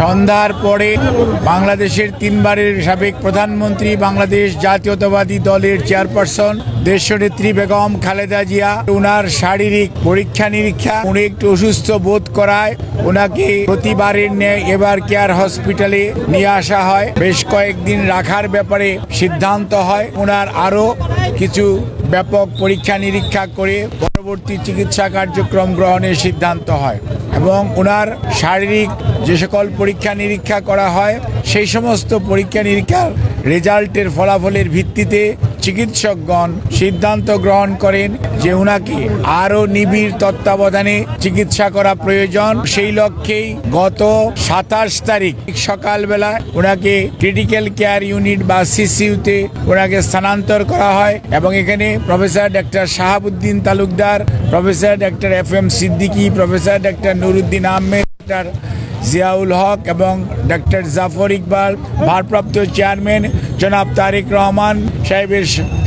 সন্ধ্যার পরে বাংলাদেশের তিনবারের সাবেক প্রধানমন্ত্রী, বাংলাদেশ জাতীয়তাবাদী দলের চেয়ারপারসন দেশনেত্রী বেগম খালেদা জিয়া ওনার শারীরিক পরীক্ষা নিরীক্ষা, উনি একটু অসুস্থ বোধ করায় ওনাকে প্রতিবারের ন্যায় এভার কেয়ার হসপিটালে নিয়ে আসা হয়। বেশ কয়েকদিন রাখার ব্যাপারে সিদ্ধান্ত হয়। ওনার আরও কিছু ব্যাপক পরীক্ষা নিরীক্ষা করে পরবর্তী চিকিৎসা কার্যক্রম গ্রহণের সিদ্ধান্ত হয় এবং ওনার শারীরিক যে সকল পরীক্ষা নিরীক্ষা করা হয় সেই সমস্ত পরীক্ষা নিরীক্ষার রেজাল্টের ফলাফলের ভিত্তিতে চিকিৎসকগণ সিদ্ধান্ত গ্রহণ করেন যে ওনাকে আরও নিবিড় তত্ত্বাবধানে চিকিৎসা করা প্রয়োজন। সেই লক্ষ্যেই গত 27 তারিখ সকালবেলা ওনাকে ক্রিটিক্যাল কেয়ার ইউনিট বা সিসিইউতে ওনাকে স্থানান্তর করা হয় এবং এখানে professor doctor Shahabuddin Talukdar, professor doctor FM Siddiqui, professor doctor Nuruddin Ahmed, doctor Ziaul Haque এবং ডাক্তার জাফর ইকবাল, ভারপ্রাপ্ত চেয়ারম্যান জনাব তারেক রহমান সাহেবের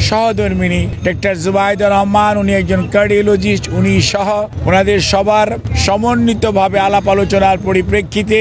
সহধর্মিনী ডাক্তার জুবাইদা রহমান, উনি একজন কার্ডিওলজিস্ট, উনি সহ ওনাদের সবার সমন্বিতভাবে আলাপ আলোচনার পরিপ্রেক্ষিতে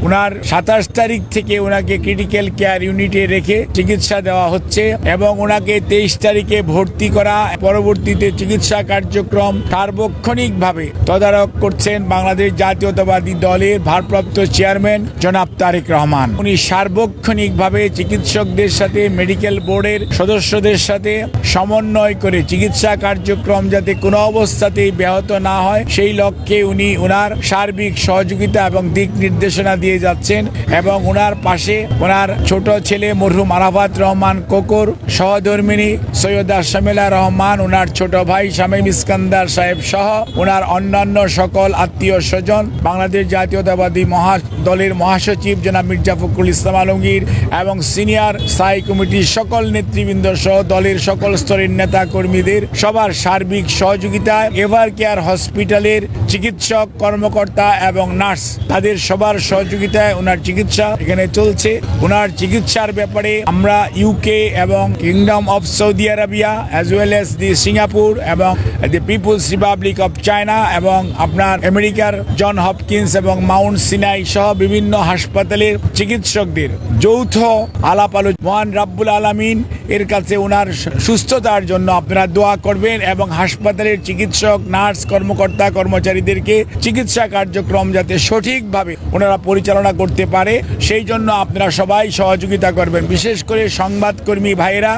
ওনার 27 তারিখ থেকে ওনাকে ক্রিটিক্যাল কেয়ার ইউনিটে রেখে চিকিৎসা দেওয়া হচ্ছে এবং ওনাকে 23 তারিখে ভর্তি করা। পরবর্তীতে চিকিৎসা কার্যক্রম সার্বক্ষণিকভাবে তদারক করছেন বাংলাদেশ জাতীয়তাবাদী দলের ভারপ্রাপ্ত চেয়ারম্যান জনাব তারেক রহমান। উনি সার্বক্ষণিকভাবে চিকিৎসকদের সাথে, মেডিকেল বোর্ডের সদস্যদের সাথে সমন্বয় করে চিকিৎসা কার্যক্রম যাতে কোনো অবস্থাতেই ব্যাহত না হয় সেই লক্ষ্যে উনি ওনার সার্বিক সহযোগিতা এবং দিক নির্দেশনা দিয়ে যাচ্ছেন এবং ওনার পাশে ওনার ছোট ছেলে মরহুম আরাফাত রহমান কোকর, সহধর্মিনী সৈয়দা শামিলা রহমান, ওনার ছোট ভাই শামীম ইস্কান্দার সাহেব সহ ওনার অন্যান্য সকল আত্মীয় স্বজন, বাংলাদেশ জাতীয়তাবাদী দলের মহাসচিব জনাব মির্জা ফখরুল ইসলাম আলমগীর এবং সিনিয়র স্থায়ী কমিটির সকল নেতৃবৃন্দ সহ দলের সকল স্তরের নেতা কর্মীদের সবার সার্বিক সহযোগিতায় এভার কেয়ার হসপিটালের চিকিৎসক, কর্মকর্তা এবং নার্স তাদের সবার সহযোগিতায় ওনার চিকিৎসা এখানে চলছে। ওনার চিকিৎসার ব্যাপারে আমরা ইউকে এবং kingdom of Saudi Arabia as well as the Singapore এবং দি পিপুলস রিপাবলিক অফ চায়না এবং আপনার আমেরিকার জন হপকিন্স এবং মাউন্ট সিনাই সহ বিভিন্ন হাসপাতালের চিকিৎসকদের যৌথ আলাপ আলোচনা। মহান রাব্বুল আলামিন এর কাছে ওনার সুস্থতার জন্য আপনারা দোয়া করবেন এবং হাসপাতালের চিকিৎসক, নার্স, কর্মকর্তা, কর্মচারীদেরকে চিকিৎসা কার্যক্রম যাতে সঠিকভাবে ওনারা পরিচালনা করতে পারে সেই জন্য আপনারা সবাই সহযোগিতা করবেন। বিশেষ করে সংবাদকর্মী ভাইয়েরা,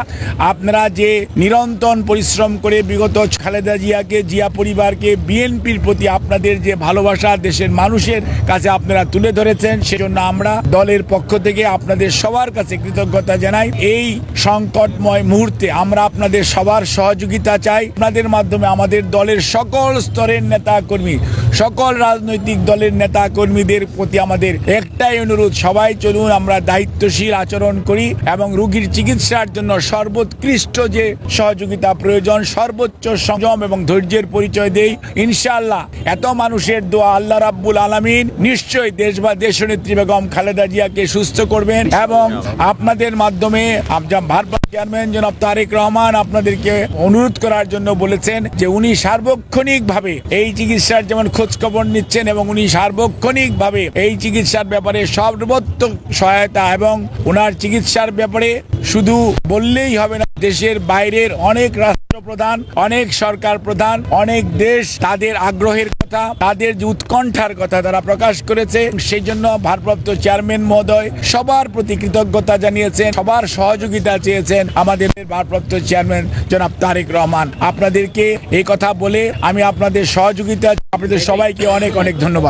আপনারা যে নিরন্তর পরিশ্রম করে বিগত খালেদা জিয়াকে, জিয়া পরিবারকে, বিএনপির প্রতি আপনাদের যে ভালোবাসা দেশের মানুষের কাছে আপনারা তুলে ধরেছেন সেজন্য আমরা দলের পক্ষ থেকে আপনাদের সবার কাছে কৃতজ্ঞতা জানাই। এই সংকটময় মুহূর্তে আমরা আপনাদের সবার সহযোগিতা চাই। আপনাদের মাধ্যমে আমাদের দলের সকল স্তরের নেতা কর্মী, সকল রাজনৈতিক দলের নেতা কর্মীদের প্রতি আমাদের একটাই অনুরোধ, সবাই চলুন আমরা দায়িত্বশীল আচরণ করি এবং রোগীর চিকিৎসার জন্য সর্বোৎকৃষ্ট যে সহযোগিতা প্রয়োজন সর্বোচ্চ সংযম এবং ধৈর্যের পরিচয় দেই। ইনশাআল্লাহ এত মানুষের দোয়া আল্লাহ রাব্বুল আলামিন নিশ্চয়ই দেশনেত্রী বেগম খালেদা জিয়াকে সুস্থ করবেন এবং আপনাদের মাধ্যমে ভারপ্রাপ্ত চেয়ারম্যান জনাব তারেক রহমান আপনাদেরকে অনুরোধ করার জন্য বলেছেন যে উনি সার্বক্ষণিকভাবে এই চিকিৎসার যেমন খোঁজ খবর নিচ্ছেন এবং উনি সার্বক্ষণিকভাবে এই চিকিৎসার ব্যাপারে সর্বোত্তম সহায়তা এবং ওনার চিকিৎসার ব্যাপারে শুধু বললেই হবে না, দেশের বাইরের অনেক রাষ্ট্রপ্রধান, অনেক সরকার প্রধান, অনেক দেশ তাদের আগ্রহের কথা, তাদের যে উৎকণ্ঠার কথা তারা প্রকাশ করেছে। সেই জন্য ভারপ্রাপ্ত চেয়ারম্যান মহোদয় সবার প্রতি কৃতজ্ঞতা জানিয়েছেন, সবার সহযোগিতা চেয়েছেন আমাদের ভারপ্রাপ্ত চেয়ারম্যান জনাব তারেক রহমান। আপনাদেরকে এই কথা বলে আমি আপনাদের সহযোগিতা, আপনাদের সবাইকে অনেক অনেক ধন্যবাদ।